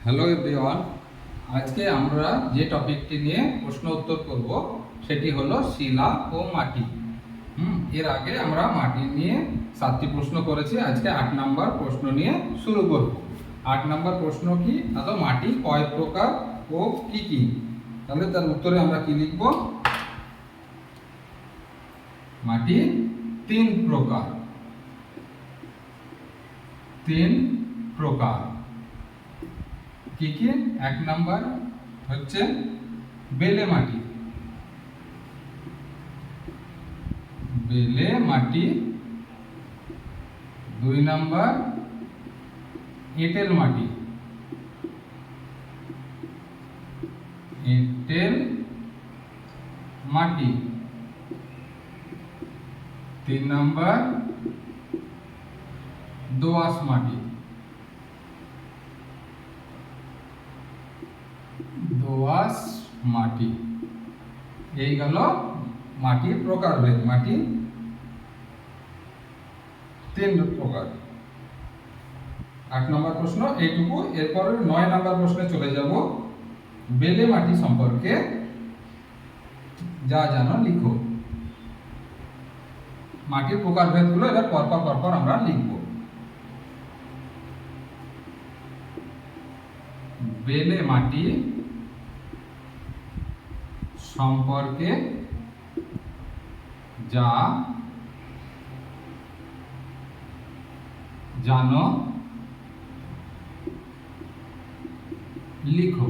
Hello everyone, আজকে আমরা যে টপিকটি নিয়ে প্রশ্ন উত্তর করব সেটি হলো শিলা ও মাটি। এর আগে আমরা মাটি নিয়ে 7টি প্রশ্ন করেছি। আজকে 8 নম্বর প্রশ্ন নিয়ে শুরু করব। 8 নম্বর প্রশ্ন কি, তাহলে মাটি কয় প্রকার ও কি কি? তাহলে তার উত্তরে আমরা কি লিখব? মাটি 3 প্রকার। 3 প্রকার কি কি? 1 নাম্বার হচ্ছে বেলে মাটি। বেলে মাটি। 2 নাম্বার এঁটেল মাটি। এঁটেল মাটি। 3 নাম্বার দোআঁশ মাটি। দোআঁশ মাটি। এই গেল মাটির প্রকারভেদ। মাটি 3 প্রকার। 8 নম্বর প্রশ্ন এইটুকু। এরপর 9 নম্বর প্রশ্নে চলে যাব। বেলে মাটি সম্পর্কে যা জানো লিখো। মাটির প্রকারভেদগুলো এবার পরপর আমরা লিখব। বেলে মাটি সম্পর্কে যা জানো লিখো।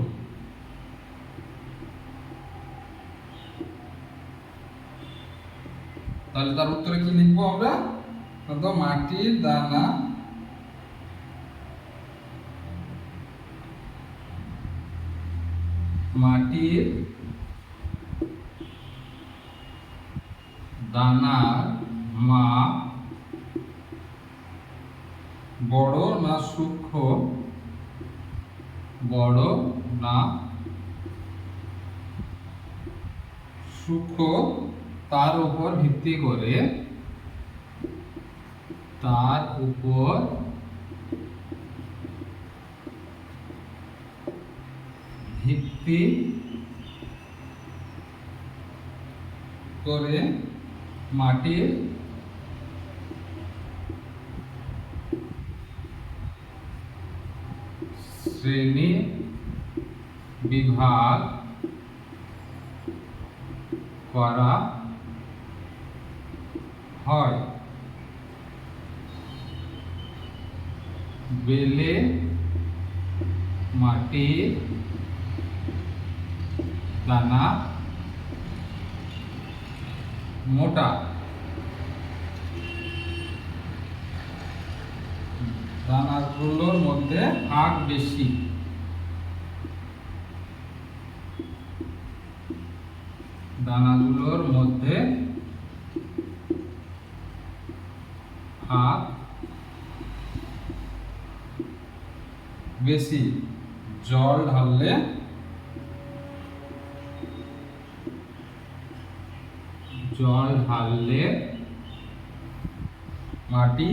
তাহলে তার উত্তরে কি লিখবো আমরা? তো মাটির দানা মাটির দানার মাপ বড় না সূক্ষ্ম? বড় না সূক্ষ্ম তার উপর ভিত্তি করে মাটির শ্রেণী বিভাগ করা হয়। বেলে মাটির দানা মোটা, দানাগুলোর মধ্যে ফাঁক বেশি। দানাগুলোর মধ্যে ফাঁক বেশি। জল ঢাললে মাটি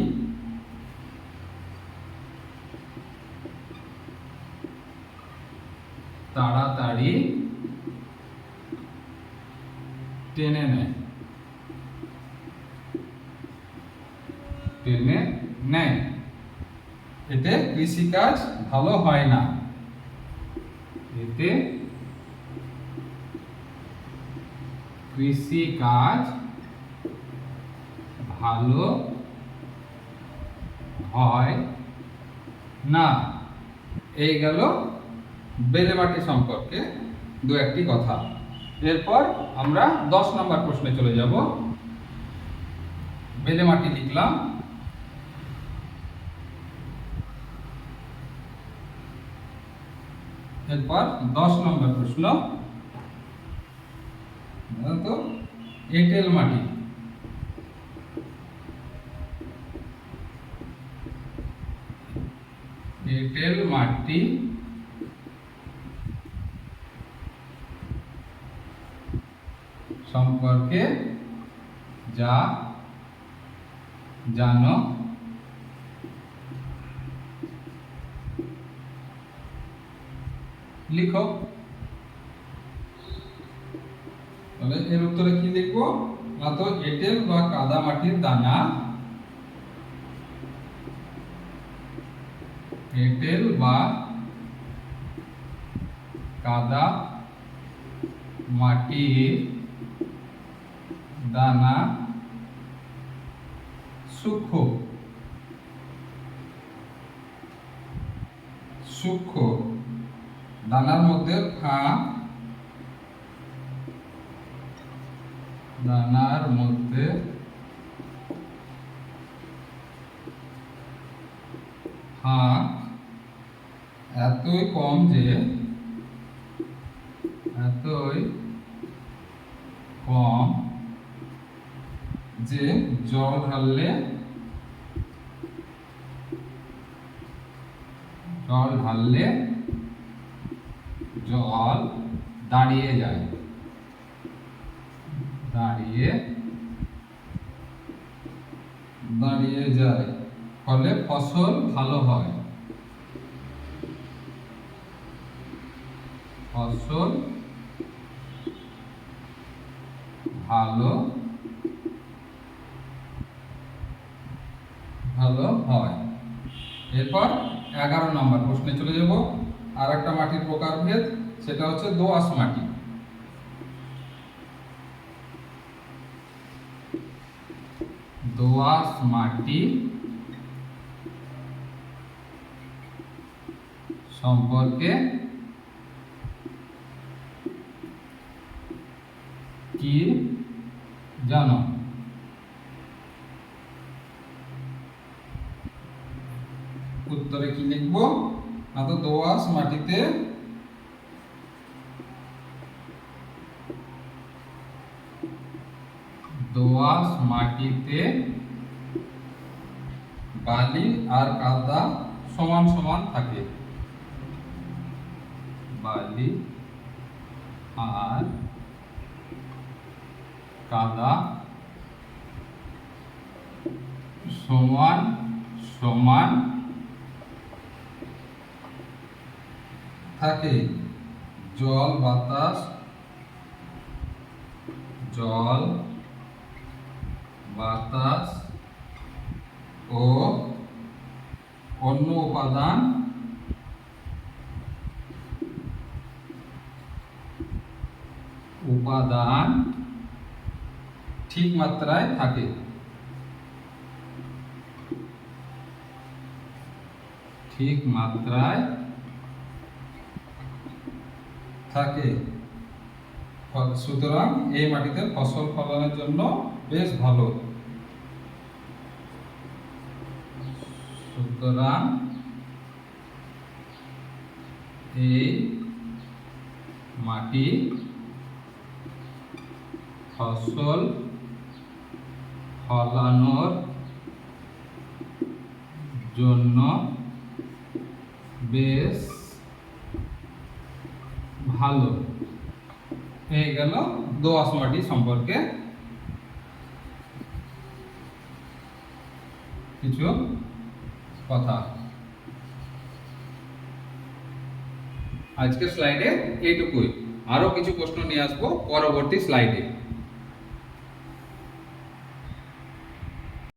তাড়াতাড়ি টেনে নেয়। এতে কৃষিকাজ ভালো হয় না। কৃষিকাজ ভালো হয় না। এই গেল বেলে মাটি সম্পর্কে 2-1টি কথা। এরপর আমরা 10 নম্বর প্রশ্নে চলে যাব। বেলে মাটি লিখলাম। এরপর 10 নম্বর প্রশ্ন, তো এঁটেল মাটি। এঁটেল মাটি সম্পর্কে যা জানো লিখো। তাহলে এর উত্তরে কি লিখবো না, তো এঁটেল বা কাদা মাটির দানা, এঁটেল বা কাদা মাটির দানা সূক্ষ্ম সূক্ষ্ম দানার মধ্যে ফাঁক, দানার মধ্যে ফাঁক এতই কম যে জল ঢাললে জল দাঁড়িয়ে যায়, ফলে ফসল ভালো হয়, ভালো হয়। এরপর 11 নম্বর প্রশ্নে চলে যাব। আর একটা মাটির প্রকারভেদ, সেটা হচ্ছে দোআঁশ মাটি। দোআঁশ মাটি সম্পর্কে কি জানো? উত্তরে কি লিখবো না, তো দোআঁশ মাটিতে বালি আর কাদা সমান সমান থাকে, বালি আর কাদা সমান সমান থাকে। জল বাতাস ও অন্য উপাদান ঠিক মাত্রায় থাকে। সুতরাং এই মাটিতে ফসল ফলানোর জন্য বেশ ভালো। সুতরাং এই মাটি ফসল ফলানোর জন্য বেশ ভালো। হয়ে গেল দোআঁশ মাটি সম্পর্কে কিছু কথা। আজকের স্লাইডে এইটুকুই, আরো কিছু প্রশ্ন নিয়ে আসবো পরবর্তী স্লাইডে।